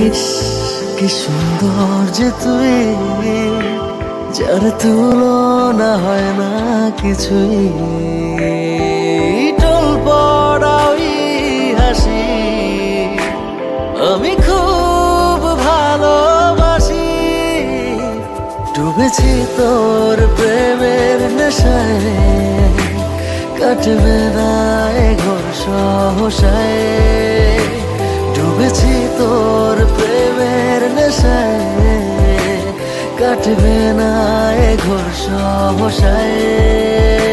ইস, কি সুন্দর যে তুই, যার তুলনা হয় না কিছুই। টল পড়া ওই হাসি আমি খুব ভালোবাসি। ডুবেছি তোর প্রেমের নেশায়, কাটবে না এ ঘোর সহসায়। ডুবেছি তোর প্রেমের নেশায়, কাটবে না এ ঘোর সহসায়।